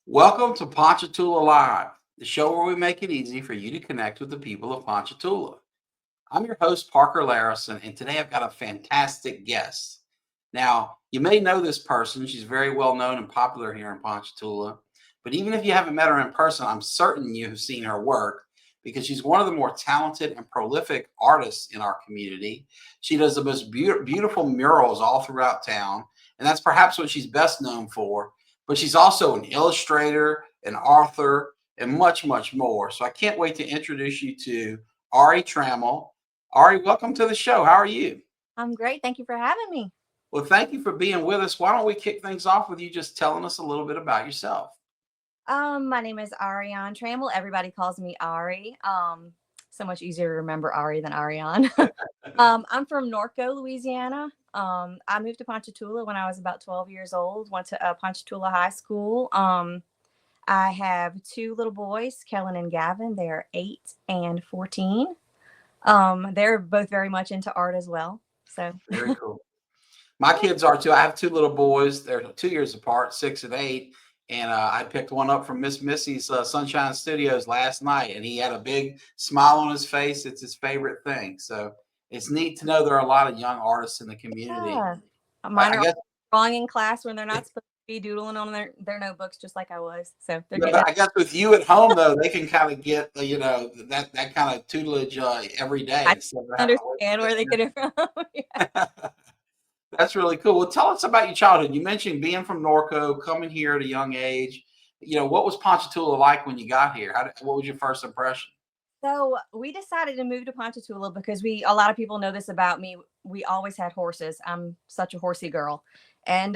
Welcome to Ponchatoula Live, the show where we make it easy for you to connect with the people of Ponchatoula. I'm your host, Parker Layrisson, and today I've got a fantastic guest. Now, you may know this person. She's very well known and popular here in Ponchatoula. But even if you haven't met her in person, I'm certain you have seen her work because she's one of the more talented and prolific artists in our community. She does the most beautiful murals all throughout town, and that's perhaps what she's best known for. But she's also an illustrator, an author, and much, much more. So I can't wait to introduce you to Ari Trammell. Ari, welcome to the show. How are you? I'm great. Thank you for having me. Well, thank you for being with us. Why don't we kick things off with you just telling us a little bit about yourself? My name is Ariane Trammell. Everybody calls me Ari. So much easier to remember Ari than Ariane. I'm from Norco, Louisiana. I moved to Ponchatoula when I was about 12 years old. Went to Ponchatoula High School. I have two little boys, Kellen and Gavin. They are 8 and 14. They're both very much into art as well. So Very cool. My kids are too. I have two little boys. They're 2 years apart, 6 and 8. And I picked one up from Miss Missy's Sunshine Studios last night, and he had a big smile on his face. It's his favorite thing. So it's neat to know there are a lot of young artists in the community. yeah, I mine are guess, drawing in class when they're not supposed to be doodling on their notebooks, just like I was. So they're yeah, getting but it. I guess with you at home though, they can kind of get that kind of tutelage every day I instead of having to understand where they get it from. Yeah. wait. That's really cool. Well, tell us about your childhood. You mentioned being from Norco, coming here at a young age. What was Ponchatoula like when you got here? What was your first impression? So we decided to move to Ponchatoula because a lot of people know this about me. We always had horses. I'm such a horsey girl, and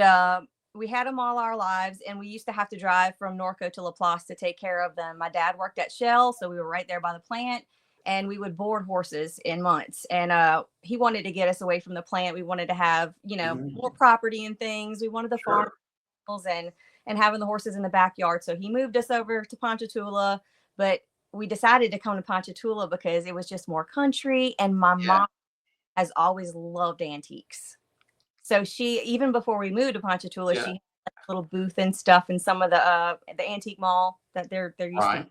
we had them all our lives. And we used to have to drive from Norco to Laplace to take care of them. My dad worked at Shell, so we were right there by the plant, and we would board horses in months. And he wanted to get us away from the plant. We wanted to have more Mhm. property and things. We wanted the farm Sure. and having the horses in the backyard. So he moved us over to Ponchatoula, but we decided to come to Ponchatoula because it was just more country, and my Yeah. mom has always loved antiques. So she, even before we moved to Ponchatoula, Yeah. she had a little booth and stuff in some of the antique mall that there used to be Right.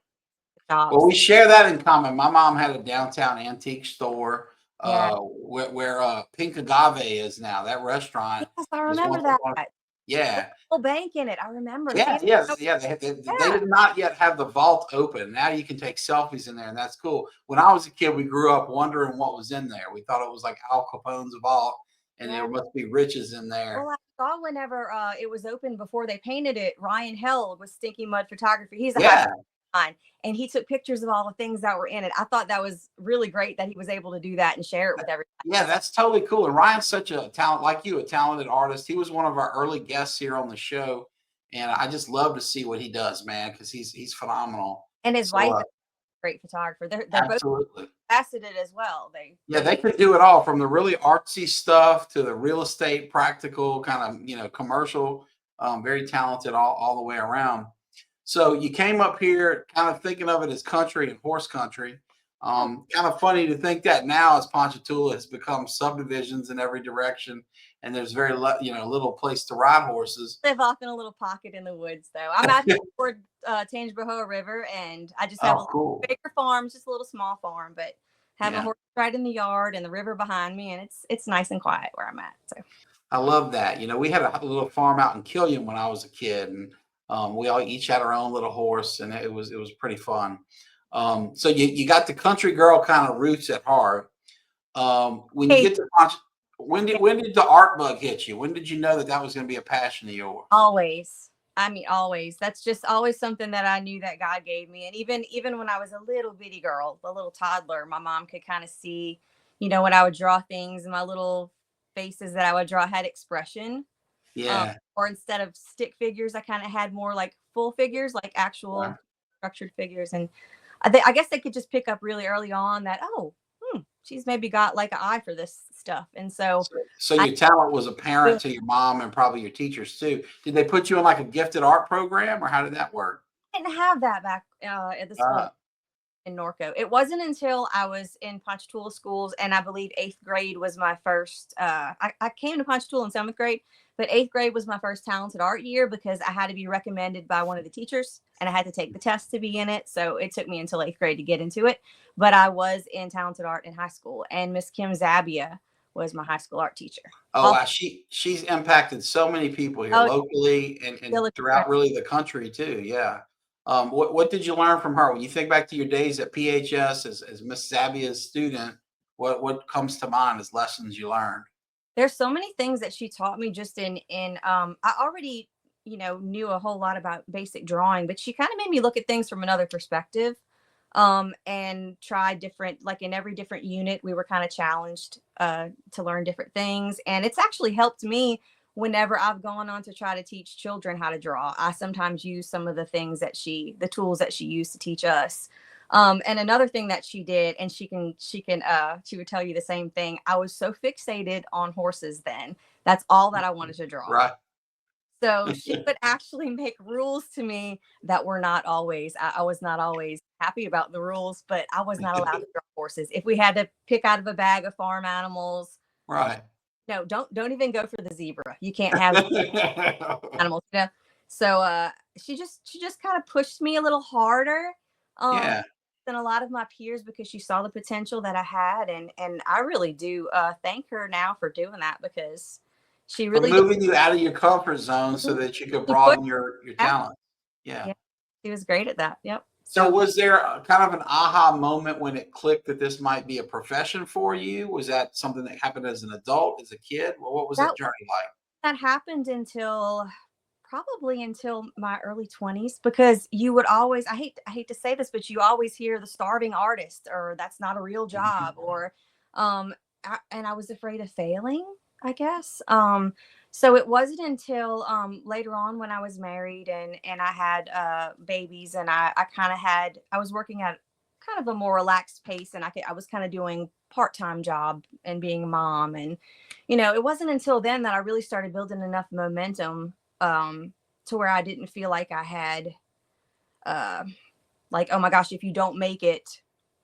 Well, shops. we share that in common. My mom had a downtown antique store Yeah. where Pink Agave is now. That restaurant Yes, I was remember one. that. With Yeah. a whole bank in it. I remember. Yeah, Fancy. yes, yeah. They Yeah. did not yet have the vault open. Now you can take selfies in there, and that's cool. When I was a kid, we grew up wondering what was in there. We thought it was like Al Capone's vault, and there Yeah. must be riches in Well, there. I saw whenever it was open before they painted it, Ryan Held with Stinky Mud Photography. He's a high Yeah, school friend, and he took pictures of all the things that were in it. I thought that was really great that he was able to do that and share it with everybody. yeah, that's totally cool. And Ryan's such a talent, like you, a talented artist. He was one of our early guests here on the show, and I just love to see what he does, man, because he's phenomenal. And his So wife is a great photographer. They're both absolutely. faceted as well. Yeah, They they could do it all from the really artsy stuff to the real estate, practical kind of, commercial. Very talented all the way around. So you came up here kind of thinking of it as country and horse country. yeah, Kind of funny to think that now as Ponchatoula has become subdivisions in every direction, and there's little place to ride horses. live off in a little pocket in the woods though. I'm out here toward Tangipahoa River, and I just have a Oh, little cool. bigger farm, just a little small farm, but have a Yeah, horse right in the yard and the river behind me, and it's nice and quiet where I'm at. So I love that. We had a little farm out in Killian when I was a kid, and we all each had our own little horse, and it was pretty fun. So you got the country girl kind of roots at heart. When you hey, get to when did the art bug hit you? When did you know that that was going to be a passion of yours? always. I mean, always. That's just always something that I knew that God gave me. And even when I was a little bitty girl, a little toddler, my mom could kind of see, when I would draw things, and my little faces that I would draw had expression. Yeah, Or instead of stick figures, I kind of had more like full figures, like right. actual structured figures. And I guess they could just pick up really early on that, oh, she's maybe got like an eye for this stuff. And so So I your talent was apparent to your mom and probably your teachers too. Did they put you in like a gifted art program, or how did that work? didn't have that back at the school. Uh, in Norco. It wasn't until I was in Ponchatoula schools, and I believe 8th grade was my first. I came to Ponchatoula in 7th grade, but 8th grade was my first talented art year because I had to be recommended by one of the teachers, and I had to take the test to be in it. So it took me until 8th grade to get into it. But I was in talented art in high school, and Miss Kim Zabia was my high school art teacher. Oh, Also, wow, she's impacted so many people here oh, locally and still a throughout really the country too, yeah. What did you learn from her? When you think back to your days at PHS as Miss Zabia's student, what comes to mind as lessons you learned? there's so many things that she taught me just I already, knew a whole lot about basic drawing, but she kind of made me look at things from another perspective, and try different, like in every different unit we were kind of challenged to learn different things, and it's actually helped me whenever I've gone on to try to teach children how to draw. I sometimes use some of the tools that she used to teach us. And another thing that she did, and she would tell you the same thing. I was so fixated on horses then. That's all that I wanted to draw. Right. So she would actually make rules to me that were not always, I was not always happy about the rules, but I was not allowed to draw horses. If we had to pick out of a bag of farm animals, Right. no, don't even go for the zebra. You can't have animals. So she just kind of pushed me a little harder um Yeah. than a lot of my peers because she saw the potential that I had, and I really do thank her now for doing that because she For really did. moving you out of your comfort zone so Mhm. that you could She pushed broaden your me out. talent. Yeah. Yeah, she was great at that. Yep. So So was there kind of an aha moment when it clicked that this might be a profession for you? Was that something that happened as an adult, as a kid? Well, what was that that journey like? that happened until probably until my early 20s because you would always, I hate to say this, but you always hear the starving artist, or that's not a real job, Mhm. or and I was afraid of failing, I guess. So it wasn't until later on when I was married and I had babies, and I kind of had, I was working at kind of a more relaxed pace, and I was kind of doing part-time job and being a mom, and it wasn't until then that I really started building enough momentum to where I didn't feel like I had, uh, like, oh my gosh, if you don't make it,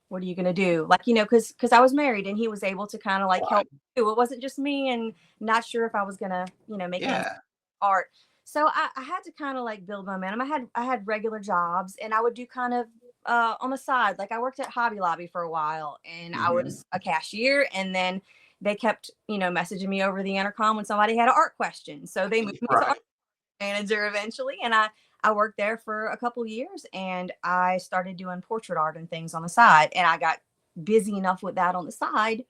what are you gonna do? Like, because I was married and he was able to kind of like help Right. too. It wasn't just me, and not sure if I was gonna, make ends Yeah. art. So I had to kind of like build momentum. I had regular jobs, and I would do kind of on the side. Like I worked at Hobby Lobby for a while, and I Mhm. was a cashier, and then they kept, messaging me over the intercom when somebody had an art question. So they moved me to Right. manager eventually, and I worked there for a couple years, and I started doing portrait art and things on the side, and I got busy enough with that on the side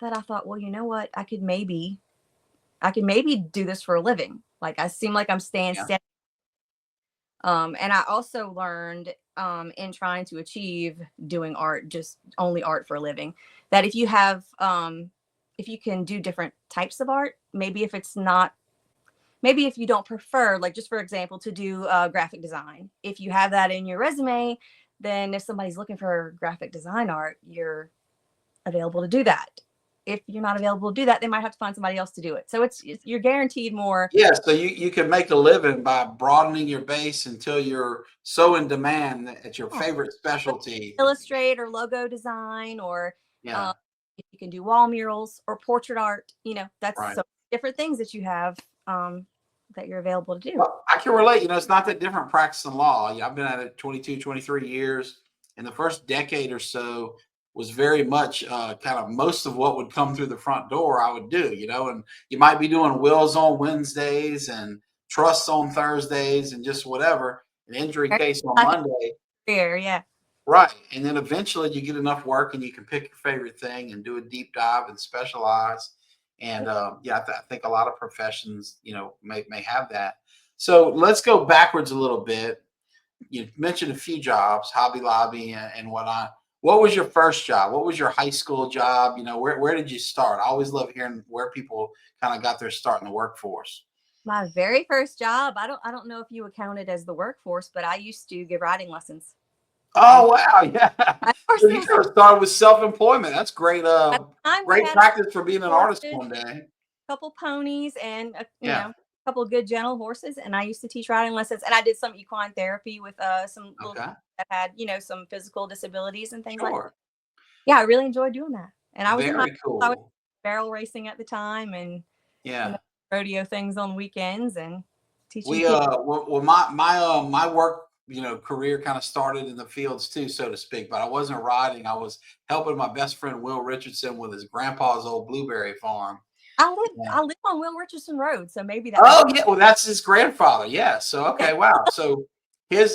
that I thought, well, you know what, I could maybe do this for a living. Like I seem like I'm staying Yeah. steady. And I also learned in trying to achieve doing art, just only art for a living, that if you can do different types of art, maybe if you don't prefer, like just for example, to do graphic design, if you have that in your resume, then if somebody's looking for graphic design art, you're available to do that. If you're not available to do that, they might have to find somebody else to do it. So you're guaranteed more. Yeah, so you can make a living by broadening your base until you're so in demand that it's your Yeah, favorite specialty. illustrate or logo design, or Yeah. um, if you can do wall murals or portrait art. That's Right. so different things that you have, that you're available to do. Well, I can relate. It's not that different practicing law. Yeah, I've been at it 22, 23 years. And the first decade or so was very much kind of most of what would come through the front door, I would do, and you might be doing wills on Wednesdays and trusts on Thursdays and just whatever, an injury case on Like a Monday. career, yeah. Right. And then eventually you get enough work and you can pick your favorite thing and do a deep dive and specialize. And yeah, I think a lot of professions, may have that. So let's go backwards a little bit. You mentioned a few jobs, Hobby Lobby and whatnot. What was your first job? What was your high school job? Where did you start? I always love hearing where people kind of got their start in the workforce. My very first job, I don't know if you would count it as the workforce, but I used to give writing lessons. Oh wow, yeah. Of course, So you kind of started with self-employment. That's great. at the time we Great had practice for being an artist horses, one day. couple ponies, and Yeah. couple of good gentle horses, and I used to teach riding lessons, and I did some equine therapy with some little Okay. that had, some physical disabilities and things like that. Sure. Yeah, I really enjoyed doing that. And I was in high Very school, I was cool. barrel racing at the time, and you know, Yeah. rodeo things on weekends and teaching We kids. well my work, career kind of started in the fields too, so to speak, but I wasn't riding. I was helping my best friend Will Richardson with his grandpa's old blueberry farm. I live on Will Richardson Road, so maybe that was Oh, yeah, well, that's his grandfather, yeah, so, yeah. okay, wow, so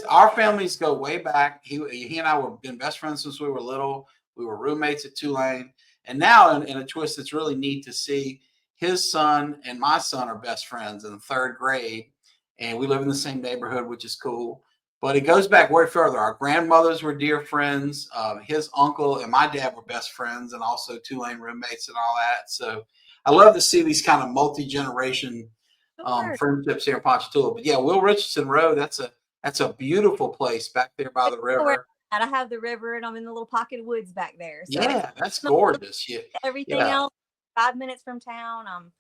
our families go way back. He and I were been best friends since we were little. We were roommates at Tulane, and now in a twist that's really neat to see, his son and my son are best friends in the 3rd grade, and we live in the same neighborhood, which is cool, but it goes back way further. Our grandmothers were dear friends. His uncle and my dad were best friends and also Tulane roommates and all that, so I love to see these kind of multi-generation Sure. friendships here in Ponchatoula. But yeah, Will Richardson Road, that's a beautiful place back there by But the you know where river. I'm at. I have the river, and I'm in the little pocket of woods back there, so it's Yeah, that's not gorgeous. Yeah, everything yeah, else. 5 minutes from town, I'm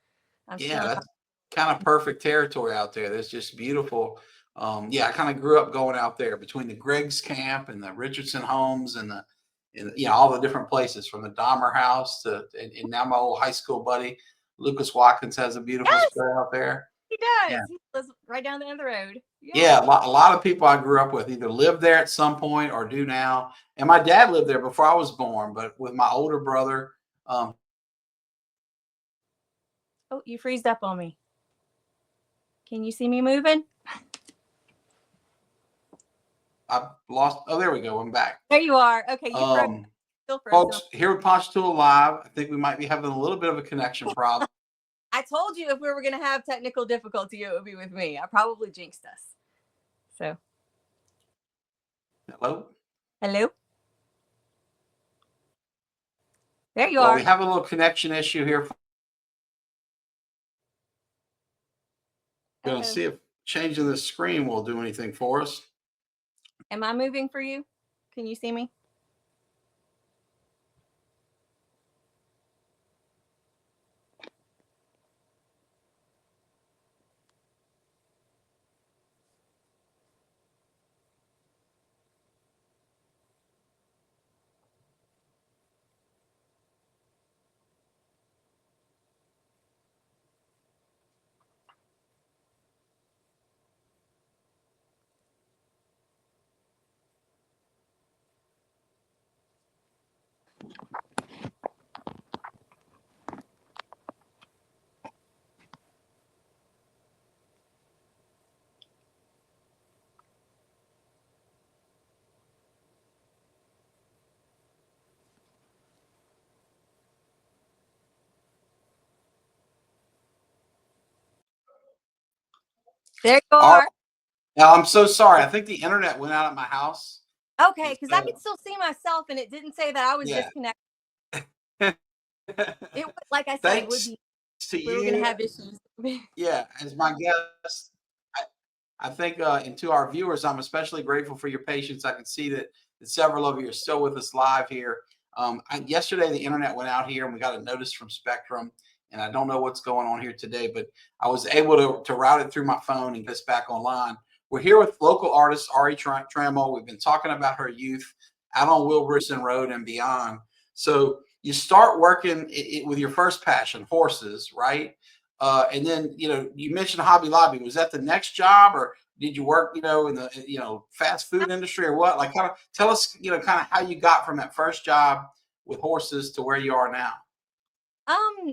still yeah. in. That's kind of perfect territory out there. There's just beautiful. Yeah, I kind of grew up going out there between the Griggs camp and the Richardson homes and all the different places from the Dahmer house and now my old high school buddy Lucas Watkins has a beautiful Yes, spread out there. he Yeah. does. He lives right down the end of the road. Yeah. Yeah, a lot of people I grew up with either lived there at some point or do now. And my dad lived there before I was born, but with my older brother, um, Oh, you freezed up on me. Can you see me moving? I lost. Oh, there we go. I'm back. There you are. Okay, you froze. Um, Still frozen. Folks, here with Ponchatoula Live, I think we might be having a little bit of a connection problem. I told you if we were going to have technical difficulty, it would be with me. I probably jinxed us. So, Hello? hello? There you Well, we are. have a little connection issue here. We're going to Uh-oh. see if changing the screen will do anything for us. Am I moving for you? Can you see me? There you All right. are. Now, I'm so sorry. I think the internet went out at my house. Okay, And because I could so, still see myself, and it didn't say that I was yeah. disconnected. It like I said, it would Thanks be to we were going to you. have issues. Yeah, as my guest, I, I think, and to our viewers, I'm especially grateful for your patience. I can see that several of you are still with us live here. Yesterday, the internet went out here, and we got a notice from Spectrum, and I don't know what's going on here today, but I was able to route it through my phone and get us back online. We're here with local artist Ari Trammell. We've been talking about her youth out on Will Richardson Road and beyond. So you start working with your first passion, horses, right? And then, you mentioned Hobby Lobby. Was that the next job, or did you work, in the, fast food industry, or what? Like, kind of tell us, kind of how you got from that first job with horses to where you are now.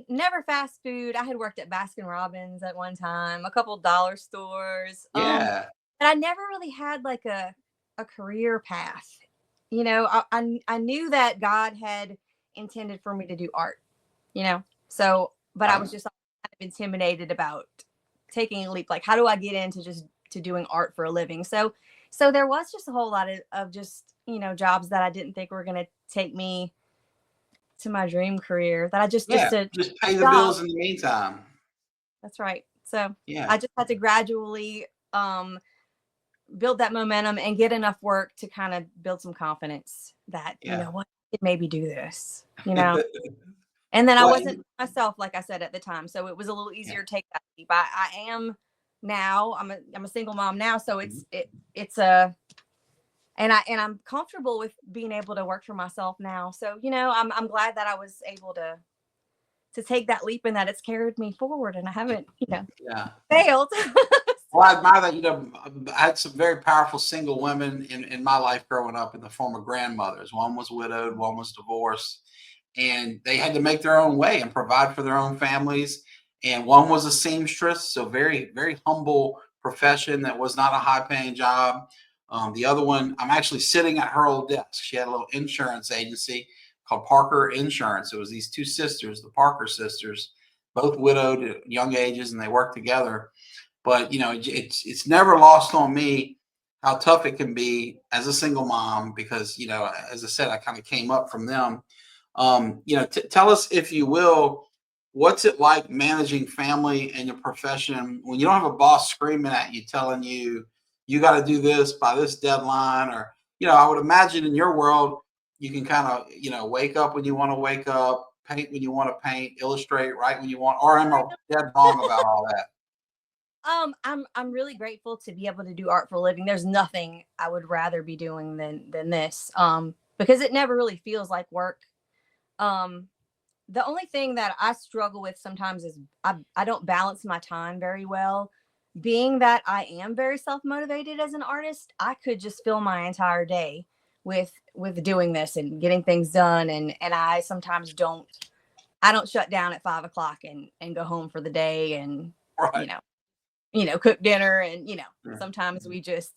Never fast food. I had worked at Baskin Robbins at one time, a couple dollar stores. Yeah. But I never really had like a career path. I knew that God had intended for me to do art, So, but I Right. was just kind of intimidated about taking a leap. Like, how do I get into just to doing art for a living? So there was just a whole lot of just, jobs that I didn't think were going to take me to my dream career that I just Yeah. a Just pay the job. bills in the meantime. That's right. So Yeah. I just had to gradually build that momentum and get enough work to kind of build some confidence that, Yeah. what, I could maybe do this. And then I Well, wasn't myself, like I said at the time. So it was a little yeah. easier to take that leap. I am now. I'm a single mom now, so Mhm. it's a and I'm comfortable with being able to work for myself now. So, I'm glad that I was able to take that leap and that it's carried me forward and I haven't, Yeah. failed. Well, I So, admire that. I had some very powerful single women in my life growing up in the form of grandmothers. One was widowed, one was divorced, and they had to make their own way and provide for their own families. And one was a seamstress, so very, very humble profession that was not a high paying job. The other one, I'm actually sitting at her old desk. She had a little insurance agency called Parker Insurance. It was these two sisters, the Parker sisters, both widowed at young ages, and they worked together. But it's never lost on me how tough it can be as a single mom because as I said, I kind of came up from them. Tell us, if you will, what's it like managing family and your profession when you don't have a boss screaming at you, telling you you got to do this by this deadline, or I would imagine in your world you can kind of wake up when you want to wake up, paint when you want to paint, illustrate, write when you want. Or am I dead wrong about all that? I'm really grateful to be able to do art for a living. There's nothing I would rather be doing than this. Because it never really feels like work. Um, the only thing that I struggle with sometimes is I don't balance my time very well. Being that I am very self motivated as an artist, I could just fill my entire day with doing this and getting things done, and I sometimes don't shut down at 5 o'clock and go home for the day and you Right. know cook dinner, and Sure. sometimes we just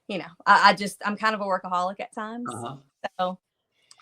I'm kind of a workaholic at times. Uh-huh. So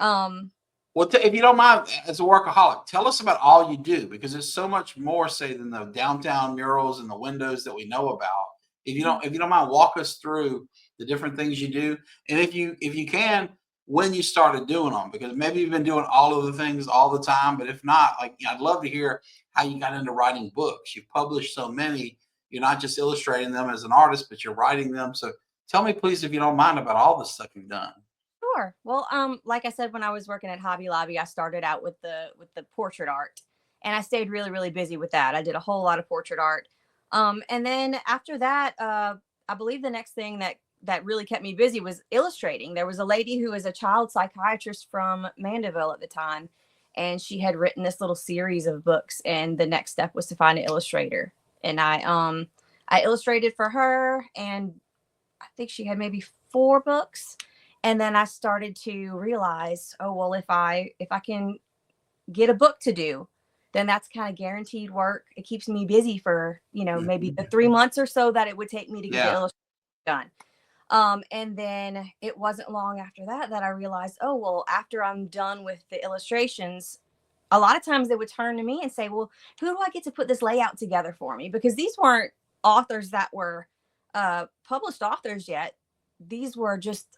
um Well, if you don't mind, as a workaholic, tell us about all you do, because there's so much more, say, than the downtown murals and the windows that we know about. If you don't mind, walk us through the different things you do, and if you can, when you started doing them, because maybe you've been doing all of the things all the time, but if not, like, I'd love to hear how you got into writing books. You've published so many. You're not just illustrating them as an artist, but you're writing them. So tell me, please, if you don't mind, about all the stuff you've done. Sure. Well, like I said, when I was working at Hobby Lobby, I started out with the portrait art, and I stayed really, really busy with that. I did a whole lot of portrait art, and then after that, I believe the next thing that really kept me busy was illustrating. There was a lady who was a child psychiatrist from Mandeville at the time, and she had written this little series of books, and the next step was to find an illustrator, and I illustrated for her, and I think she had maybe 4 books. And then I started to realize, oh well, if I can get a book to do, then that's kind of guaranteed work. It keeps me busy for, maybe the Mhm. 3 months or so that it would take me to get the Yeah. illustration done. And then it wasn't long after that I realized, oh well, after I'm done with the illustrations, a lot of times they would turn to me and say, well, who do I get to put this layout together for me? Because these weren't authors that were published authors yet. These were just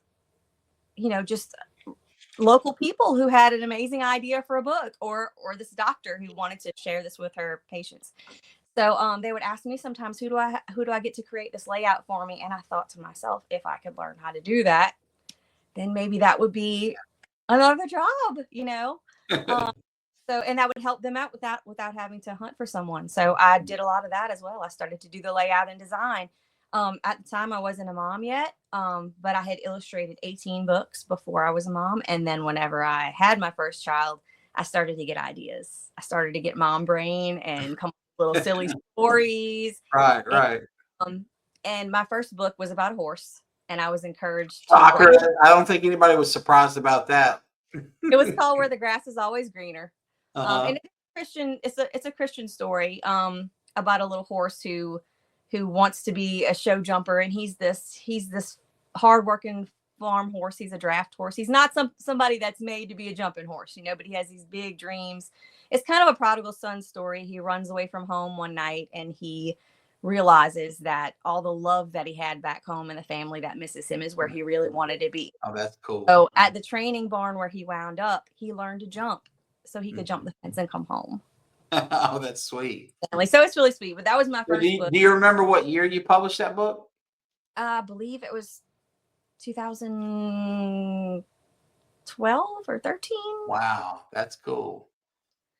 local people who had an amazing idea for a book, or this doctor who wanted to share this with her patients. So they would ask me sometimes, who do I get to create this layout for me? And I thought to myself, if I could learn how to do that, then maybe that would be another job. So, and that would help them out without having to hunt for someone. So I did a lot of that as well. I started to do the layout and design. At the time, I wasn't a mom yet, but I had illustrated 18 books before I was a mom. And then whenever I had my first child, I started to get ideas. I started to get mom brain and come up with little silly stories. Right, And, right. um, and my first book was about a horse, and I was encouraged to Shocker. write. I don't think anybody was surprised about that. It was called Where the Grass is Always Greener. Uh-huh. And it's Christian. It's a Christian story about a little horse who wants to be a show jumper, and he's this hardworking farm horse. He's a draft horse. He's not somebody that's made to be a jumping horse, but he has these big dreams. It's kind of a prodigal son story. He runs away from home one night, and he realizes that all the love that he had back home and the family that misses him is where he really wanted to be. Oh, that's cool. So at the training barn where he wound up, he learned to jump so he could jump Mhm. the fence and come home. Oh, that's sweet. So it's really sweet. But that was my So do first you, book. do you remember what year you published that book? I believe it was 2012 or 13. Wow, that's cool.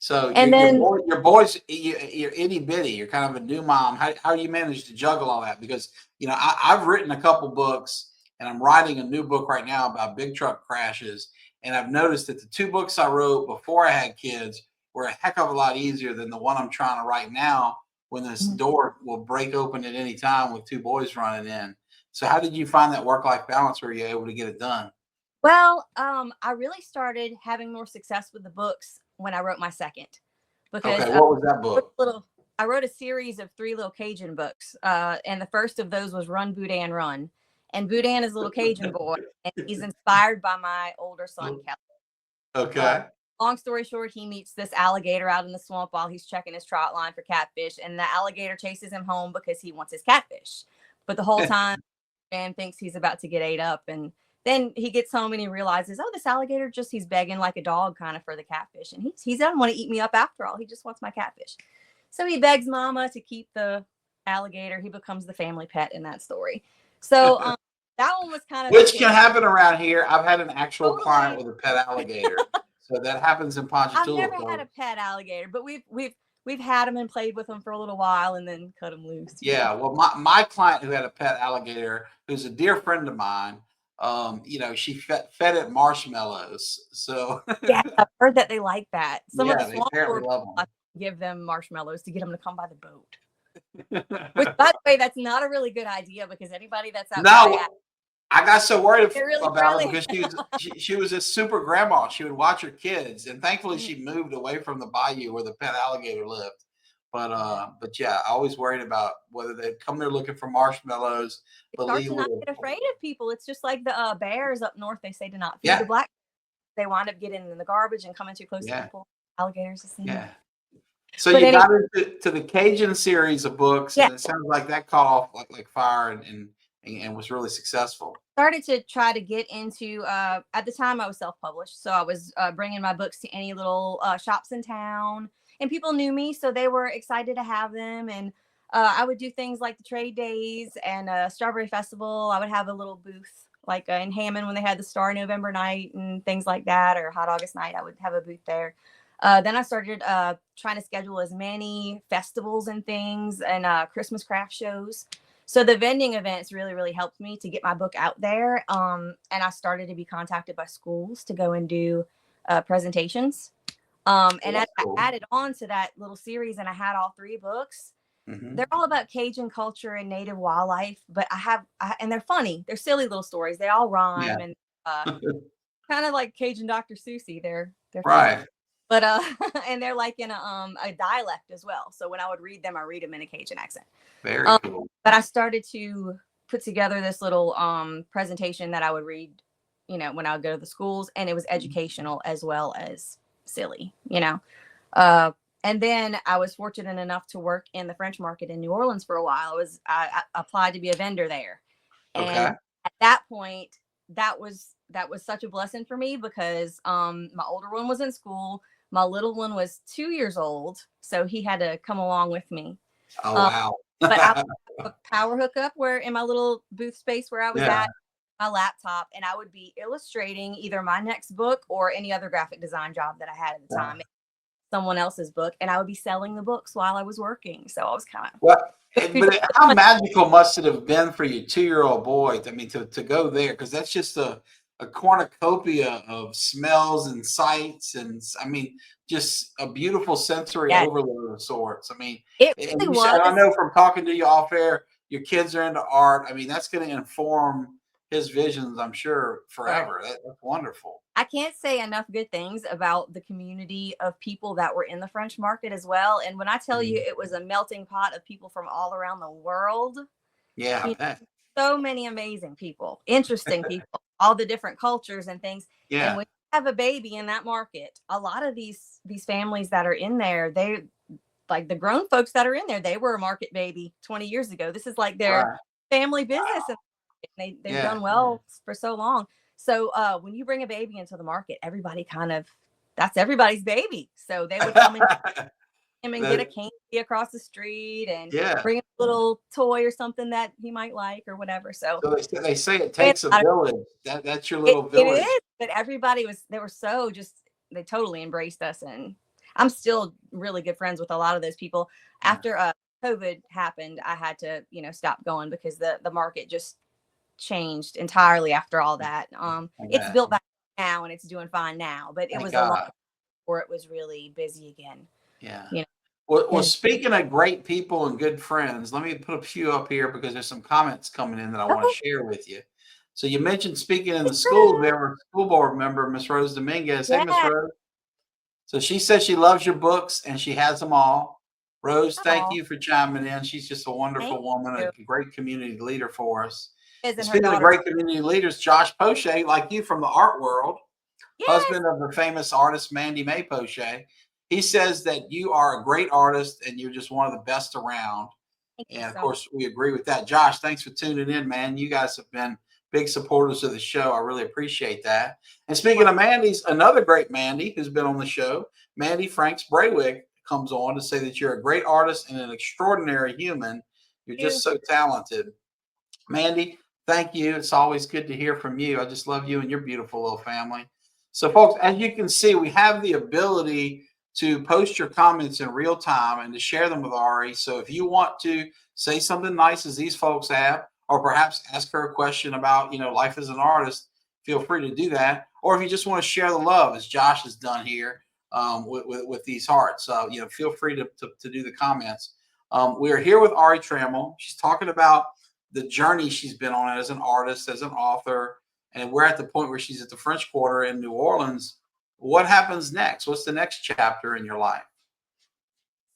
So And then your boys, you're itty bitty. You're kind of a new mom. How do you manage to juggle all that? Because I've written a couple books, and I'm writing a new book right now about big truck crashes. And I've noticed that the two books I wrote before I had kids were a heck of a lot easier than the one I'm trying to write now, when this door will break open at any time with two boys running in. So how did you find that work-life balance where you're able to get it done? well, I really started having more success with the books when I wrote my second, because Okay, what was that wrote book? a little I wrote a series of three little Cajun books, and the first of those was Run Boudin Run, and Boudin is a little Cajun boy, and he's inspired by my older son Kelly. Uh, Okay. Long story short, he meets this alligator out in the swamp while he's checking his trot line for catfish, and the alligator chases him home because he wants his catfish. But the whole time, man thinks he's about to get ate up, and then he gets home and he realizes, oh, this alligator he's begging like a dog kind of for the catfish, and he doesn't want to eat me up after all. He just wants my catfish. So he begs Mama to keep the alligator. He becomes the family pet in that story. So that one was kind of a Which hit. can happen around here. I've had an actual client Totally. with a pet alligator. So that happens in I've Ponchatoula. never had a So pet alligator, but we've had them and played with them for a little while and then cut them loose. yeah, well, my client who had a pet alligator, who's a dear friend of mine, she fed it marshmallows. So Yeah, I've heard that they like that. Some of the yeah, they swamp apparently tour love people give them marshmallows to get them to come by the boat. Which, by the way, that's not a really good idea, because anybody that's out No, kayak, I got so worried they're really about her friendly. because she was a super grandma. She would watch her kids, and thankfully she moved away from the bayou where the pet alligator lived. But yeah, I always worried about whether they'd come there looking for marshmallows, They but start leave to not little. get afraid of people. It's just like the bears up north. They say to not feed the Yeah, black. They wind up getting in the garbage and coming too close to yeah, people. Alligators the same. yeah. So But you anyway, got into the Cajun series of books, yeah, and it sounds like that caught off like fire and was really successful. started to try to get into at the time I was self-published, so I was bringing my books to any little shops in town, and people knew me, so they were excited to have them. And I would do things like the trade days and Strawberry Festival. I would have a little booth like in Hammond when they had the Star November night and things like that, or Hot August night. I would have a booth there. Then I started trying to schedule as many festivals and things and Christmas craft shows. So the vending events really, really helped me to get my book out there. And I started to be contacted by schools to go and do presentations. Well, And as that's I cool. added on to that little series, and I had all three books. They're Hmm. all about Cajun culture and native wildlife, but and they're funny. They're silly little stories. They all Yeah. rhyme, and uh, kind of like Cajun Dr. Susie. They're funny, Right. but and they're like in a dialect as well. So when I would read them, I read them in a Cajun accent. Very Um, cool. but I started to put together this little presentation that I would read, when I would go to the schools, and it was educational as well as silly. Uh, and then I was fortunate enough to work in the French market in New Orleans for a while. I applied to be a vendor there, and Okay. at that point, that was such a blessing for me, because my older one was in school, my little one was 2 years old, so he had to come along with me. Oh Um, wow. but I would have a power hookup where in my little booth space where I was Yeah. at, my laptop, and I would be illustrating either my next book or any other graphic design job that I had at the Wow. time, someone else's book, and I would be selling the books while I was working. So I was kind of Well, two but jobs at how once. magical must it have been for your 2-year-old boy? I mean, to go there, because that's just a cornucopia of smells and sights, and I mean, just a beautiful sensory Yeah, overload of sorts. I mean, it and really you said, I was. know from talking to you off air, your kids are into art. I mean, that's going to inform his visions, I'm sure, Oh, forever. That's wonderful. I can't say enough good things about the community of people that were in the French market as well. And when I tell you Mhm. it was a melting pot of people from all around the world, Yeah, I you bet. so many amazing people, interesting people, all the different cultures and things. And Yeah, when you have a baby in that market, a lot of these families that are in there, they like the grown folks that are in there, they were a market baby 20 years ago. This is like their right. family business, Wow. and they've Yeah. done well for so long. So when you bring a baby into the market, everybody kind of that's everybody's baby. So they would come in him and get a That, candy across the street and yeah. bring a little toy or something that he might like or whatever. So So they say it we had takes a a lot of village. That's your it, little it village. is, but everybody was they were so just they totally embraced us, and I'm still really good friends with a lot of those people. After COVID happened, I had to, stop going because the market just changed entirely after all that. It's built back now and it's doing fine now, but it Thank was a long God. before it was really busy again. Yeah. You know, Well, speaking of great people and good friends, let me put a few up here because there's some comments coming in that I want to okay, share with you. So you mentioned speaking in the Miss schools. Rose. There were school board member, Miss Rose Dominguez. Hey, Miss Yeah. Rose. So she says she loves your books and she has them all. Rose, thank Oh, you for chiming in. She's just a thank wonderful woman, you. a great community leader for us. Liz And and her speaking of daughter. great community leaders, Josh Poche, like you from the art world, Yes. husband of the famous artist Mandy May Poche, he says that you are a great artist and you're just one of the best around. Thank you And of so much. course, we agree with that. Josh, thanks for tuning in, man. You guys have been big supporters of the show. I really appreciate that. And speaking of Mandy's, another great Mandy who's been on the show, Mandy Franks Braywick, comes on to say that you're a great artist and an extraordinary human. You're just so talented. Mandy, thank you. It's always good to hear from you. I just love you and your beautiful little family. So, folks, as you can see, we have the ability to post your comments in real time and to share them with Ari. So, if you want to say something nice as these folks have, or perhaps ask her a question about, life as an artist, feel free to do that. Or if you just want to share the love, as Josh has done here with these hearts, feel free to do the comments. We are here with Ari Trammell. She's talking about the journey she's been on as an artist, as an author, and we're at the point where she's at the French Quarter in New Orleans. What happens next? What's the next chapter in your life?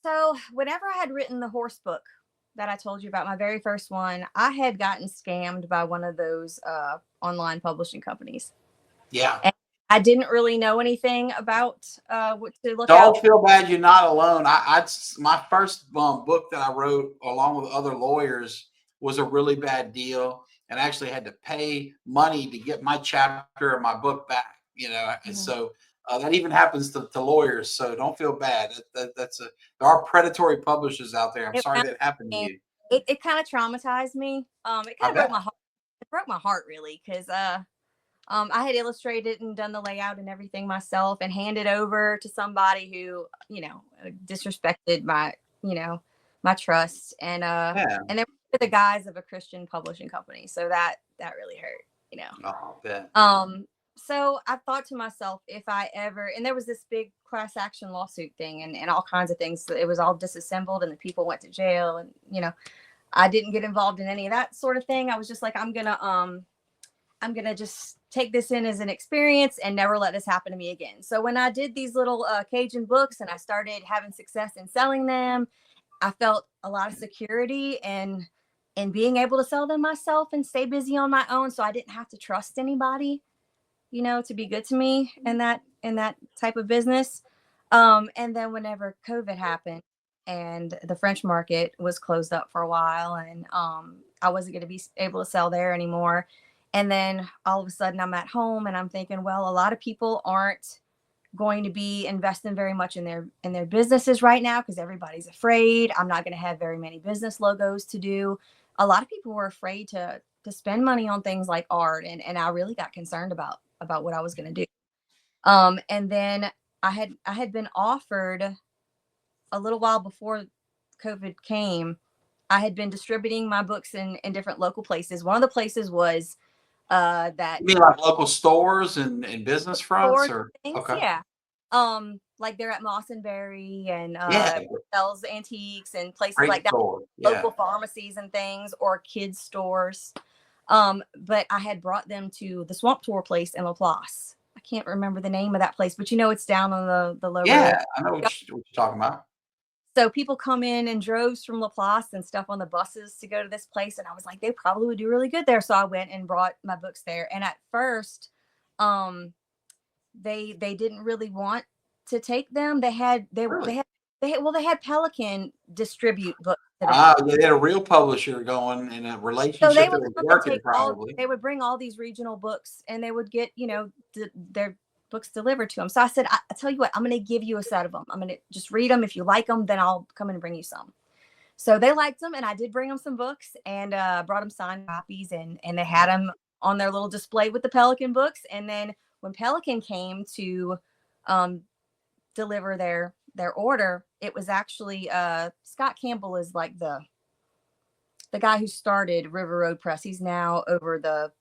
So, whenever I had written the horse book that I told you about, my very first one, I had gotten scammed by one of those online publishing companies. Yeah. And I didn't really know anything about what to look Don't out. feel bad. You're not alone. My first book that I wrote along with other lawyers was a really bad deal, and I actually had to pay money to get my chapter of my book back. And Mhm. so that even happens to lawyers. So don't feel bad. There are predatory publishers out there. I'm It sorry kind that happened to of, you. it kind of traumatized me. It I kind of broke my bet. heart. It broke my heart really because I had illustrated and done the layout and everything myself and handed over to somebody who, disrespected my trust Yeah. and they were the guys of a Christian publishing company. So that really hurt. Oh, I bet. So I thought to myself, if I ever, and there was this big class action lawsuit thing and all kinds of things. It was all disassembled and the people went to jail and, I didn't get involved in any of that sort of thing. I was just like, I'm gonna just take this in as an experience and never let this happen to me again. So when I did these little Cajun books and I started having success in selling them, I felt a lot of security and being able to sell them myself and stay busy on my own. So I didn't have to trust anybody, to be good to me in that type of business. And then whenever COVID happened and the French market was closed up for a while and I wasn't going to be able to sell there anymore. And then all of a sudden I'm at home and I'm thinking, well, a lot of people aren't going to be investing very much in their businesses right now because everybody's afraid. I'm not going to have very many business logos to do. A lot of people were afraid to spend money on things like art and I really got concerned about what I was going to do. And then I had been offered a little while before COVID came. I had been distributing my books in different local places. One of the places was that You mean like local stores and business fronts stores or and things, okay. yeah. Like they're at Moss and Berry and Yeah, sells antiques and places great like that, store. local Yeah. pharmacies and things, or kids stores. But I had brought them to the Swamp Tour place in Laplace. I can't remember the name of that place, but it's down on the lower Yeah, rim. I know what you're talking about. So people come in droves from Laplace and stuff on the buses to go to this place. And I was like, they probably would do really good there. So I went and brought my books there. And at first, um, they didn't really want to take them. They had they Really? they had they had, well they had Pelican distribute books to them. Ah, yeah, they had a real publisher going and a So they relationship would that was come and working take all probably. they would bring all these regional books and they would get, their books delivered to them. So I said, I tell you what, I'm going to give you a set of them. I'm going to just read them. If you like them, then I'll come and bring you some. So they liked them and I did bring them some books and brought them signed copies and they had them on their little display with the Pelican books. And then when Pelican came to um, deliver their order, it was actually Scott Campbell is like the guy who started River Road Press. He's now over the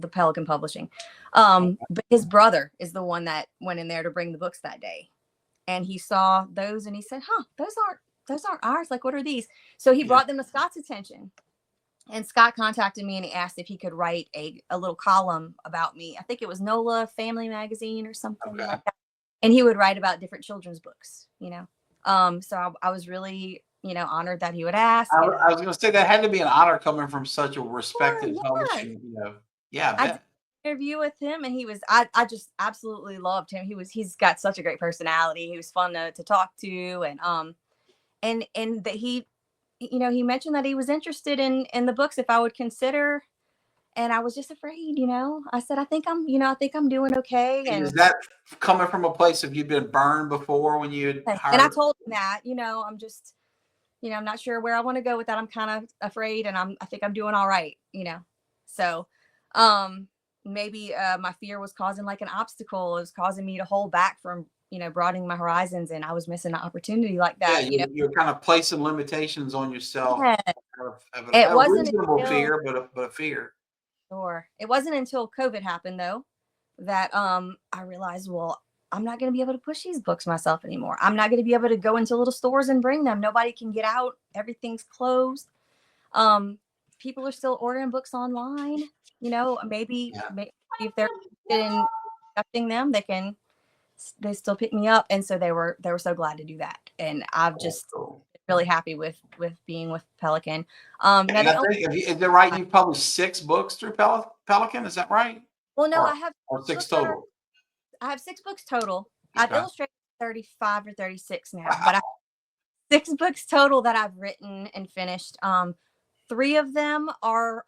Pelican Publishing. But his brother is the one that went in there to bring the books that day. And he saw those and he said, huh, those aren't ours. Like, what are these? So he brought them to Scott's attention. And Scott contacted me and he asked if he could write a little column about me. I think it was NOLA Family Magazine or something like that. And he would write about different children's books, you know. So I was really, you know, honored that he would ask. I was going to say that had to be an honor coming from such a respected Sure, publishing, you know. Yeah, I I bet. did an interview with him and I just absolutely loved him. He's got such a great personality. He was fun to talk to, and that he, you know, he mentioned that he was interested in the books if I would consider, and I was just afraid, you know. I said, I think I'm doing okay. And is that coming from a place of you've been burned before when you had And I hired? told him that, you know, I'm just, you know, I'm not sure where I want to go with that. I'm kind of afraid, and I think I'm doing all right, you know. So, maybe my fear was causing like an obstacle. It was causing me to hold back from, you know, broadening my horizons, and I was missing an opportunity like Yeah, that, you know. you're kind of placing limitations on yourself Yeah. of It a wasn't reasonable until fear, but a fear. Sure. It wasn't until COVID happened though that I realized, well, I'm not going to be able to push these books myself anymore. I'm not going to be able to go into little stores and bring them. Nobody can get out. Everything's closed. Um, People are still ordering books online. You know, maybe if they're interested in accepting them, they still pick me up, and so they were so glad to do that. And I've That's just cool. really happy with being with Pelican. Now And the I only think, is it right? You published 6 books through Pelican. Is that right? well, no, Or or six books that are total? I have 6 books total. I've Okay. illustrated 35 or 36 now, but I have Wow. 6 books total that I've written and finished. 3 of them are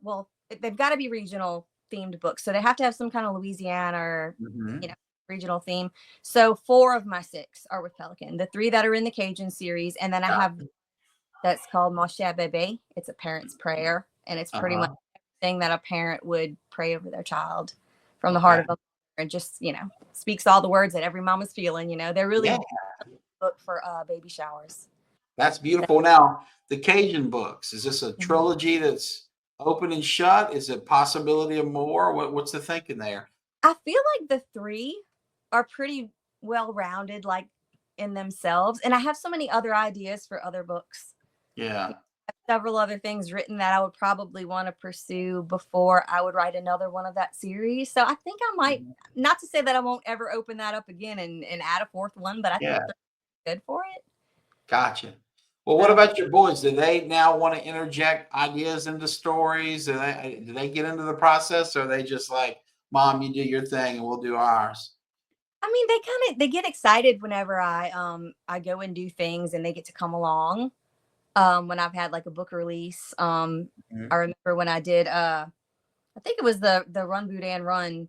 well, they've got to be regional themed books, so they have to have some kind of Louisiana or, Hmm. you know, regional theme. So 4 of my 6 are with Pelican. The 3 that are in the Cajun series, and then I have that's called Mon Cher Bébé. It's a parent's prayer, and it's pretty much Uh-huh. everything that a parent would pray over their child from the heart Okay. of a mother, and just, you know, speaks all the words that every mom is feeling. You know, they're really Yeah, book for baby showers. that's beautiful. Now, the Cajun books, is this a Mhm. trilogy that's open and shut? Is it possibility of more? What's the thinking there? I feel like the 3 are pretty well rounded, like in themselves, and I have so many other ideas for other books. Yeah. Several other things written that I would probably want to pursue before I would write another one of that series. So I think I might, Mhm. not to say that I won't ever open that up again and add a 4th one, but I think Yeah. they're good for it. Gotcha. Well, what So about your boys? Do they now want to interject ideas into stories? Do they get into the process, or are they just like, "Mom, you do your thing, and we'll do ours"? I mean, they get excited whenever I go and do things and they get to come along. When I've had like a book release. I Mhm. remember when I did I think it was the Run Boudin Run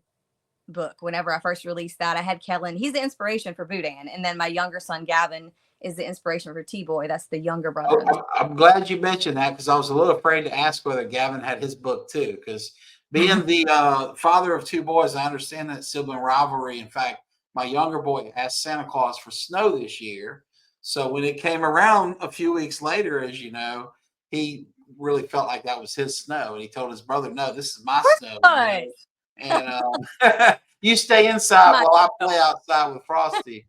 book. Whenever I first released that, I had Kellen. He's the inspiration for Boudin, and then my younger son Gavin is the inspiration for T Boy. That's the younger brother Oh, in the I'm glad you mentioned that because I was a little afraid to ask whether Gavin had his book too. Because being the father of 2 boys, I understand that sibling rivalry. In fact, my younger boy asked Santa Claus for snow this year. So when it came around a few weeks later, as you know, he really felt like that was his snow, and he told his brother, "No, this is my snow." You know, was. and you stay inside My while I play outside with Frosty.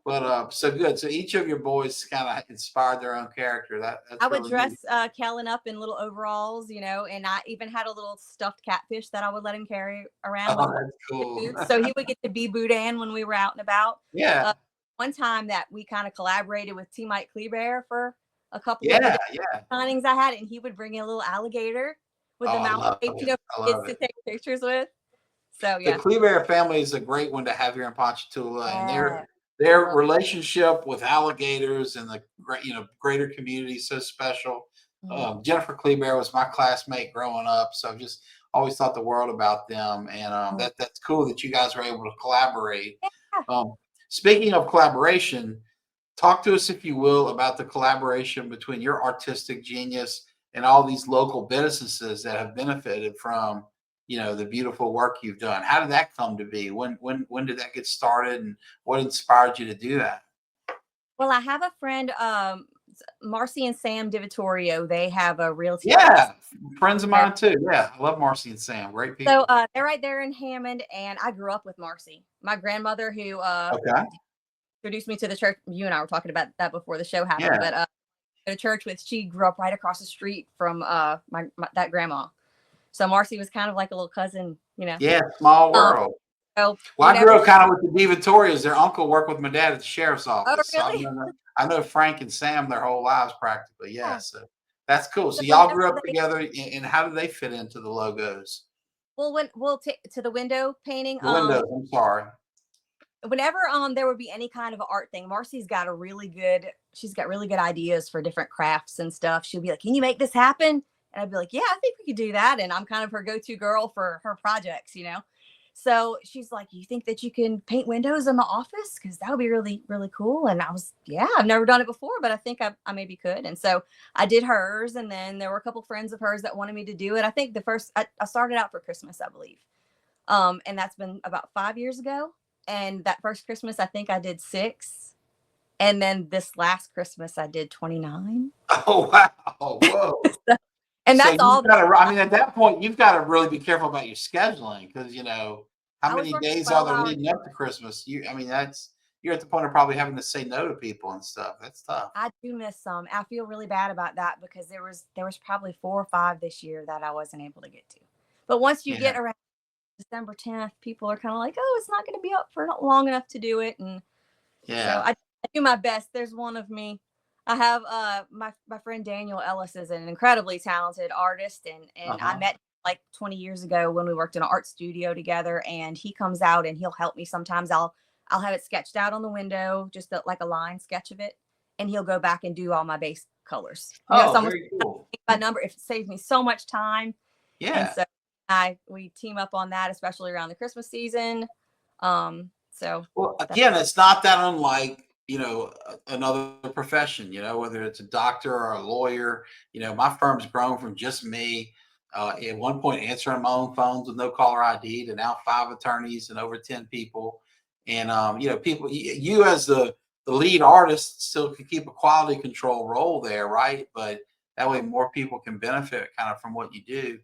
But so good. So each of your boys kind of inspired their own character. I That's would really neat. dress Kellen up in little overalls, you know, and I even had a little stuffed catfish that I would let him carry around with Oh, him that's in cool. boots. So he would get to be Boudin when we were out and about. Yeah, Uh, One time that we kind of collaborated with T. Mike Kleber for a couple of the yeah, yeah. signings I had, and he would bring in a little alligator with Oh, a I mouth love tape, you it. know, I for kids love to it. take pictures with. So The yeah. Kleber family is a great one to have here in Ponchatoula, and Yeah. I their love relationship with alligators and the greater community is so special. it. Jennifer Kleber was my classmate growing up, so I've just always thought the world about them, and Mhm. that's cool that you guys were able to collaborate. Yeah. Um, Speaking of collaboration, talk to us, if you will, about the collaboration between your artistic genius and all these local businesses that have benefited from, the beautiful work you've done. How did that come to be? When did that get started, and what inspired you to do that? Well, I have a friend, Marcy and Sam Divitorio. They have a realty office Yeah, friends of there. mine too. Yeah, I love Marcy and Sam. Great So people. they're right there in Hammond, and I grew up with Marcy. My grandmother, who Okay. introduced me to the church. You and I were talking about that before the show happened, Yeah. but go to church with. She grew up right across the street from my that grandma. So Marcy was kind of like a little cousin, you know. Yeah. Small Um, world. so Well, I whenever grew up she, kind of with the Divatorias. Their uncle worked with my dad at the sheriff's oh office, so really? I know Frank and Sam their whole lives practically. Yeah, Yeah. so that's cool. So So y'all whenever grew up they, together, and how do they fit into the logos? well, when we'll take to the window painting, The windows. I'm sorry. whenever there would be any kind of art thing, Marcy's got a really good she's got really good ideas for different crafts and stuff. She'll be like, "Can you make this happen?" And I'd be like, "Yeah, I think we could do that." And I'm kind of her go-to girl for her projects, you know. So she's like, "You think that you can paint windows in the office? Because that would be really, really cool." And I was, "Yeah, I've never done it before, but I think I maybe could." And so I did hers, and then there were a couple friends of hers that wanted me to do it. I think the first I started out for Christmas, I believe, and that's been about 5 years ago. And that first Christmas, I think I did six, and then this last Christmas, I did 29. Oh wow! Whoa! And So that's you've all. got to. I mean, at that point, you've got to really be careful about your scheduling because how I was many working days are 12 there hours. leading up to Christmas? I mean, you're at the point of probably having to say no to people and stuff. That's tough. I do miss some. I feel really bad about that because there was probably 4 or 5 this year that I wasn't able to get to. But once you Yeah. get around December 10th, people are kind of like, "Oh, it's not going to be up for not long enough to do it." And so Yeah. I do my best. There's one of me. I have my friend Daniel Ellis is an incredibly talented artist, and I Uh-huh. met like 20 years ago when we worked in an art studio together. And he comes out and he'll help me. Sometimes I'll have it sketched out on the window, just like a line sketch of it, and he'll go back and do all my base colors. You know, it's Oh, almost very cool. like my number. It saves me so much time, and Yeah. so we team up on that, especially around the Christmas season. So Well, that, again, it's not that unlike, another profession, whether it's a doctor or a lawyer. My firm's grown from just me, at one point answering my own phones with no caller ID to now 5 attorneys and over 10 people. And, people, you as the lead artist still can keep a quality control role there, right? But that way more people can benefit kind of from what you do.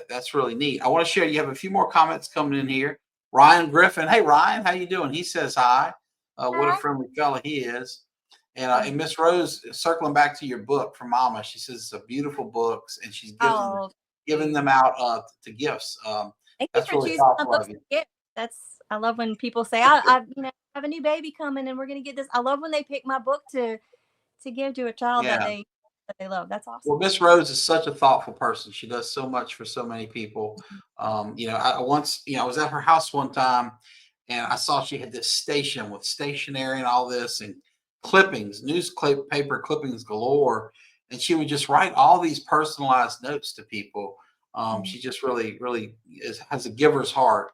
That's really neat. I want to share, you have a few more comments coming in here. Ryan Griffin. Hey, Ryan, how you doing? He says hi. What a friendly fella he is. And Miss Rose, circling back to your book from Mama, she says it's a beautiful books, and she's oh, giving you. them out to gifts. Thank you That's for really choosing my thoughtful books of to you. get. That's I love when people say, I have a new baby coming and we're gonna get this. I love when they pick my book to give to a child Yeah. that they love. That's Well, awesome. Miss Rose is such a thoughtful person. She does so much for so many people. I once, I was at her house one time, and I saw she had this station with stationery and all this, and clippings, newspaper clippings galore. And she would just write all these personalized notes to people. Mhm. She just really, really has a giver's heart.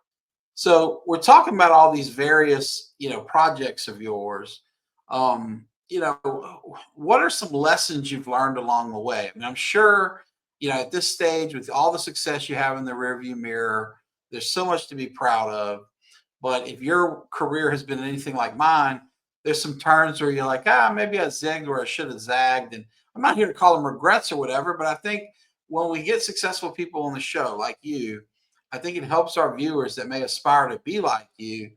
So we're talking about all these various, projects of yours. What are some lessons you've learned along the way? I mean, I'm sure, at this stage, with all the success you have in the rearview mirror, there's so much to be proud of. But if your career has been anything like mine, there's some turns where you're like, maybe I zigged or I should have zagged. And I'm not here to call them regrets or whatever, but I think when we get successful people on the show like you, I think it helps our viewers that may aspire to be like you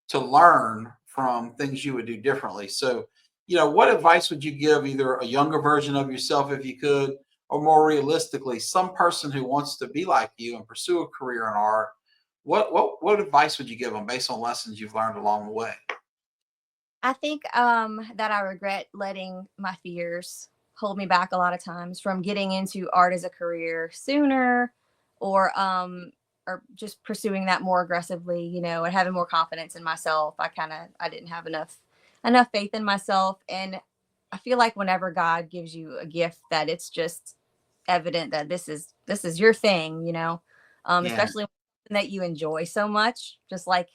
to learn from things you would do differently. So, what advice would you give either a younger version of yourself, if you could, or more realistically, some person who wants to be like you and pursue a career in art? What advice would you give them based on lessons you've learned along the way? I think that I regret letting my fears hold me back a lot of times from getting into art as a career sooner, or just pursuing that more aggressively, and having more confidence in myself. I didn't have enough faith in myself. And I feel like whenever God gives you a gift, that it's just evident that this is your thing, Yeah. especially that you enjoy so much, just like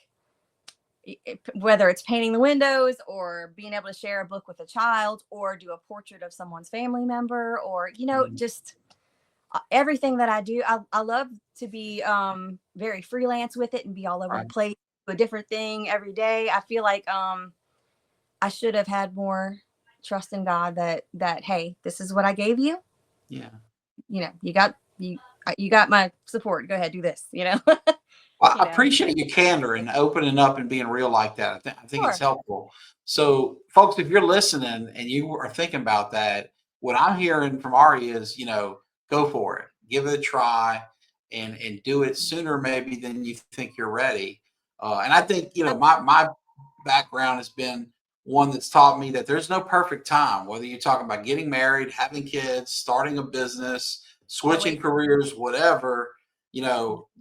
whether it's painting the windows or being able to share a book with a child or do a portrait of someone's family member, or Mhm. just everything that I do. I love to be very freelance with it and be all over the Right. place, do a different thing every day. I feel like I should have had more trust in God that hey, this is what I gave you. Yeah. You got my support. Go ahead, do this. Well, You I know. appreciate your candor and opening up and being real like that. I think it's Sure. helpful. So, folks, if you're listening and you are thinking about that, what I'm hearing from Ari is, go for it, give it a try, and do it sooner maybe than you think you're ready. And I think my background has been one that's taught me that there's no perfect time. Whether you're talking about getting married, having kids, starting a business, Can't switching wait. careers, whatever,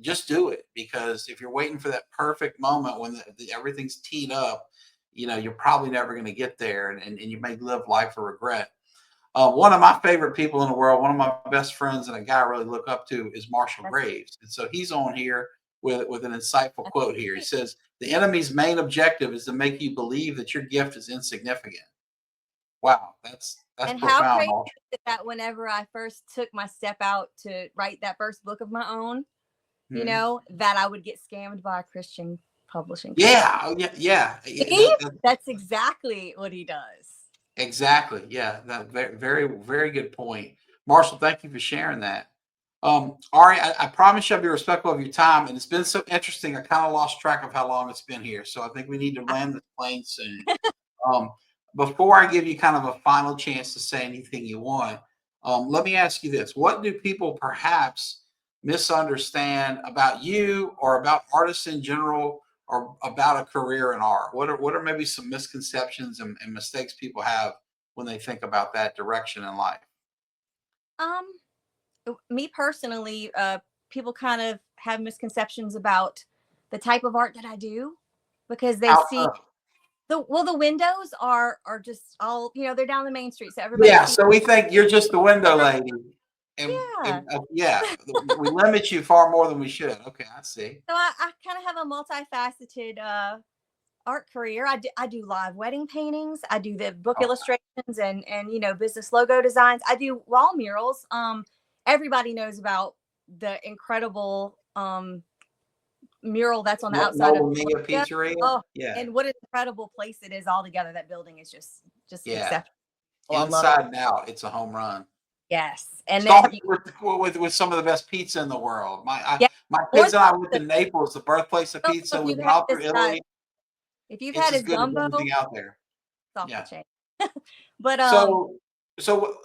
just do it, because if you're waiting for that perfect moment when everything's teed up, you're probably never going to get there, and you may live life of regret. One of my favorite people in the world, one of my best friends, and a guy I really look up to is Marshall That's Graves. And so he's on here with an insightful that's quote here. He great. says, "The enemy's main objective is to make you believe that your gift is insignificant." Wow, that's And how profound, crazy Marshall. is it that whenever I first took my step out to write that first book of my own, Mhm. that I would get scammed by a Christian publishing company. Yeah, oh, yeah, yeah. See? That's exactly what he does. Exactly. Yeah, that very, very, very good point. Marshall, thank you for sharing that. Ari, I promise you I'll be respectful of your time, and it's been so interesting. I kind of lost track of how long it's been here, so I think we need to land the plane soon. Um, Before I give you kind of a final chance to say anything you want, let me ask you this: what do people perhaps misunderstand about you, or about artists in general, or about a career in art? What are maybe some misconceptions and mistakes people have when they think about that direction in life? Um, Me personally, people kind of have misconceptions about the type of art that I do because they How see so? the windows are just all, they're down the main street, so everybody Yeah, sees. so we think you're just the window lady, and Yeah. yeah, we limit you far more than we should. Okay, I see. So I kind of have a multifaceted art career. I do live wedding paintings. I do the book Oh, illustrations and business logo designs. I do wall murals. Everybody knows about the incredible mural that's on the outside of Nola Mia the. Pizzeria. Oh, Yeah, and what an incredible place it is altogether. That building is just yeah. exceptional. I love it. Inside and out, it's a home run. Yes, and then Starting with some of the best pizza in the world. yeah, My more kids than and I went to pizza. Naples, the birthplace of I don't know pizza. if We you've went had all his through Italy. if you've It's had as his good as gumbo, it's anything out there. off the Yeah. chain. But So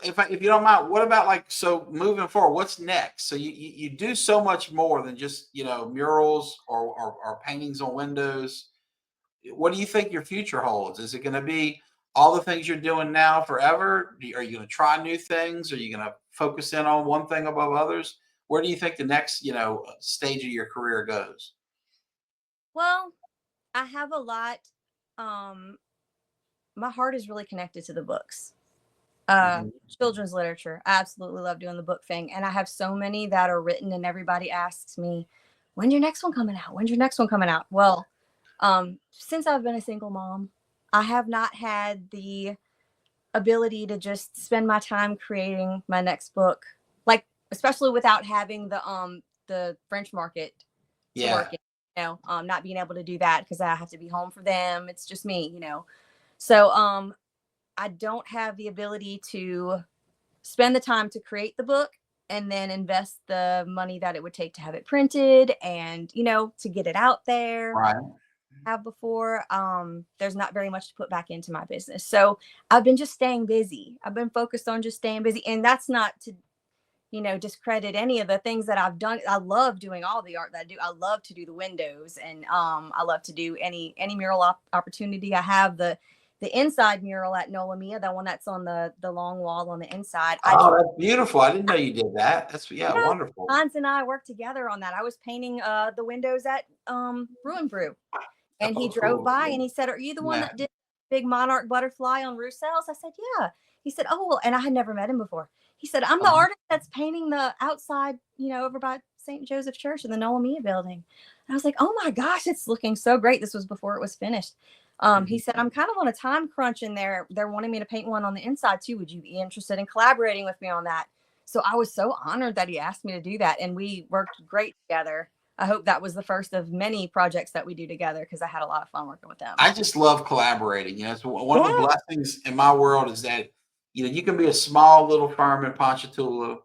if you don't mind, what about, like, so moving forward, what's next? So you do so much more than just murals or paintings on windows. What do you think your future holds? Is it going to be all the things you're doing now forever? Are you going to try new things? Are you going to focus in on one thing above others? Where do you think the next stage of your career goes? well, I have a lot. Um, my heart is really connected to the books. Uh, Hmm. Children's literature. I absolutely love doing the book thing, and I have so many that are written, and everybody asks me, "When's your next one coming out? When's your next one coming out?" Well, since I've been a single mom, I have not had the ability to just spend my time creating my next book, like especially without having the French market to Yeah. work in. Not being able to do that because I have to be home for them. It's just me. So I don't have the ability to spend the time to create the book and then invest the money that it would take to have it printed and to get it out there. Right. Have before. There's not very much to put back into my business, so I've been just staying busy. I've been focused on just staying busy, and that's not to discredit any of the things that I've done. I love doing all the art that I do. I love to do the windows, and I love to do any mural opportunity. I have the inside mural at Nola Mia, the one that's on the long wall on the inside. I Oh, that's beautiful. I didn't know you did that. That's, yeah, Yeah, wonderful. Hans and I worked together on that. I was painting the windows at Brew and Brew, and he Oh, drove cool. by and he said, "Are you the one Yeah. that did big monarch butterfly on Roussel's?" I said, "Yeah." He said, "Oh, well," and I had never met him before. He said, "I'm the Uh-huh. artist that's painting the outside, over by St. Joseph Church in the Nola Mia building." And I was like, "Oh my gosh, it's looking so great." This was before it was finished. He Mhm. said, "I'm kind of on a time crunch in there. They're wanting me to paint one on the inside too. Would you be interested in collaborating with me on that?" So I was so honored that he asked me to do that, and we worked great together. I hope that was the first of many projects that we do together because I had a lot of fun working with them. I just love collaborating. You know, it's one of the Yeah. blessings in my world is that, you know, you can be a small little firm in Ponchatoula,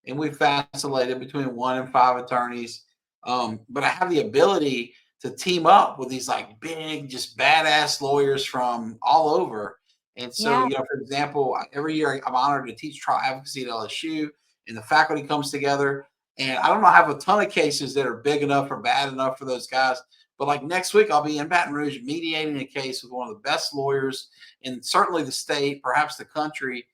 and we've vacillated between 1 and 5 attorneys. But I have the ability to team up with these like big, just badass lawyers from all over. And so, Yeah. you know, for example, every year I'm honored to teach trial advocacy at LSU, and the faculty comes together. And I don't know, I have a ton of cases that are big enough or bad enough for those guys, but like next week, I'll be in Baton Rouge mediating a case with one of the best lawyers in certainly the state, perhaps the country.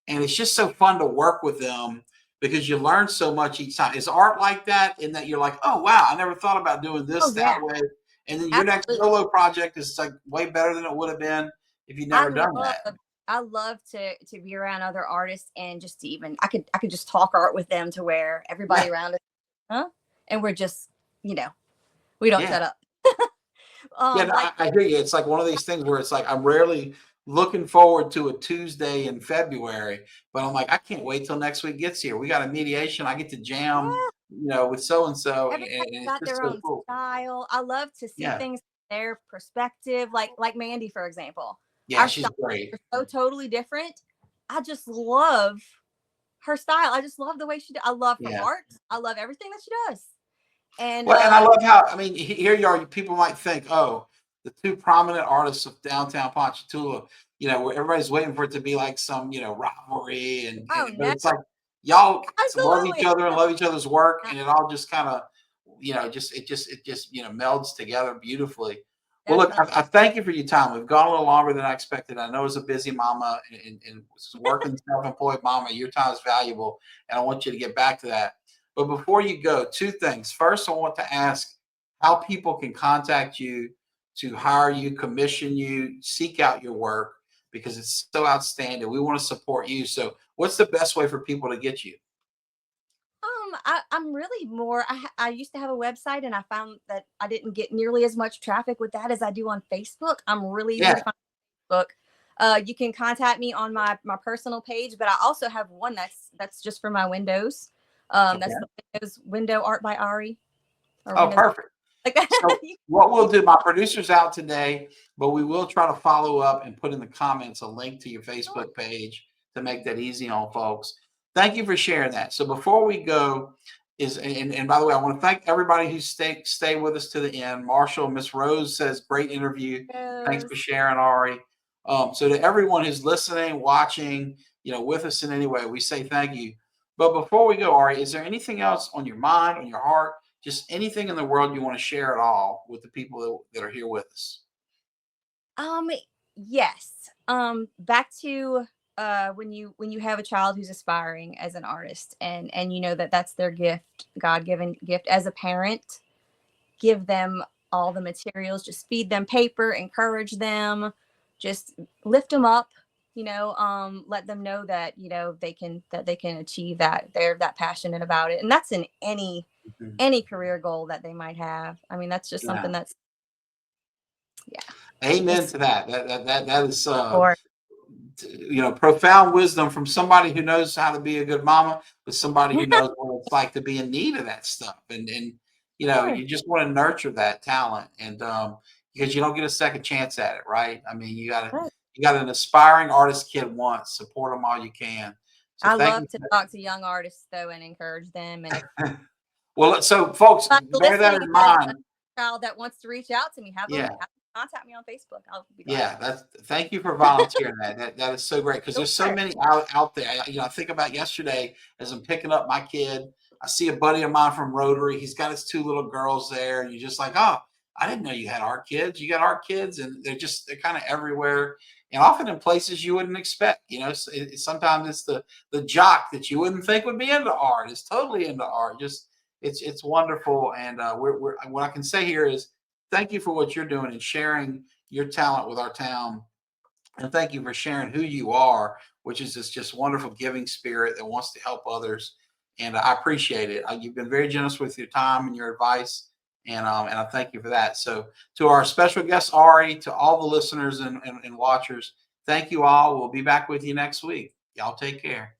And it's just so fun to work with them because you learn so much each time. Is art like that? In that you're like, oh wow, I never thought about doing Oh this yeah. that way. And then your next Absolutely. solo project is like way better than it would have been if you'd I never done love that. I love to be around other artists and just to even I could just talk art with them to where Yeah, everybody around us, huh? And we're just, you know, we don't yeah. shut up. Yeah, no, Like I hear you. It's like one of these things where it's like I'm rarely looking forward to a Tuesday in February, but I'm like, I can't wait till next week gets here. We got a mediation. I get to jam, yeah, you know, with so and so, and everybody's it's got just their so own cool. style. I love to see Yeah, things from their perspective. Like Mandy, for example. yeah, Our she's styles great. are so totally different. I just love her style. I just love the way I love her Yeah. art. I love everything that she does. And Well, and I love how, I mean, here you are. People might think, oh, the two prominent artists of downtown Ponchatoula, you know, where everybody's waiting for it to be like some, you know, rivalry, oh but no, it's like y'all love each absolutely. other and love each other's work, Yeah, and it all just kind of, you know, it just you know melds together beautifully. Well, look, definitely. I thank you for your time. We've gone a little longer than I expected. I know as a busy mama and working self-employed mama, your time is valuable, and I want you to get back to that. But before you go, two things. First, I want to ask how people can contact you to hire you, commission you, seek out your work because it's so outstanding. We want to support you. So, what's the best way for people to get you? I'm really more. I used to have a website, and I found that I didn't get nearly as much traffic with that as I do on Facebook. I'm really easy Yeah. to find on Facebook. You can contact me on my personal page, but I also have one that's just for my windows. Okay. That's the Windows Window Art by Ari or Oh, Windows perfect. like that. So what we'll do, my producer's out today, but we will try to follow up and put in the comments a link to your Sure. Facebook page to make that easy on folks. Thank you for sharing that. So before we go, and by the way, I want to thank everybody who stay with us to the end. Marshall, Miss Rose says great interview. Thanks for Windows. sharing, Ari. So to everyone who's listening, watching, you know, with us in any way, we say thank you. But before we go, Ari, is there anything else on your mind, on your heart? Just anything in the world you want to share at all with the people that are here with us. Um, yes. Back to when you have a child who's aspiring as an artist, and you know that that's their gift, God-given gift. As a parent, give them all the materials. Just feed them paper, encourage them, just lift them up. Let them know that they can achieve that. They're that passionate about it, and that's in Mhm. any career goal that they might have. I mean, that's just Yeah. something that's yeah, Amen it's to that. That is for you know, profound wisdom from somebody who knows how to be a good mama, but somebody who knows what it's like to be in need of that stuff. And you know, sure. you just want to nurture that talent, and because you don't get a second chance at it, right? I mean, Right. you got an aspiring artist kid once, support them all you can. So I thank you love to talk to young artists though and encourage them. And if for well, so folks, you're bear that listening in has a mind. child that wants to reach out to me, Yeah. have them contact me on Facebook. I'll be glad Yeah, to. that's thank you for volunteering that. That is so great because there's so Sure. many out there. You know, I think about yesterday as I'm picking up my kid. I see a buddy of mine from Rotary. He's got his two little girls there, and you're just like, oh, I didn't know you had art kids. You got art kids, and they're kind of everywhere, and often in places you wouldn't expect. You know, sometimes it's the jock that you wouldn't think would be into art is totally into art. Just it's wonderful, and we're what I can say here is thank you for what you're doing and sharing your talent with our town. And thank you for sharing who you are, which is this just wonderful giving spirit that wants to help others. And I appreciate it. You've been very generous with your time and your advice. And I thank you for that. So, to our special guest, Ari, to all the listeners and watchers, thank you all. We'll be back with you next week. Y'all take care.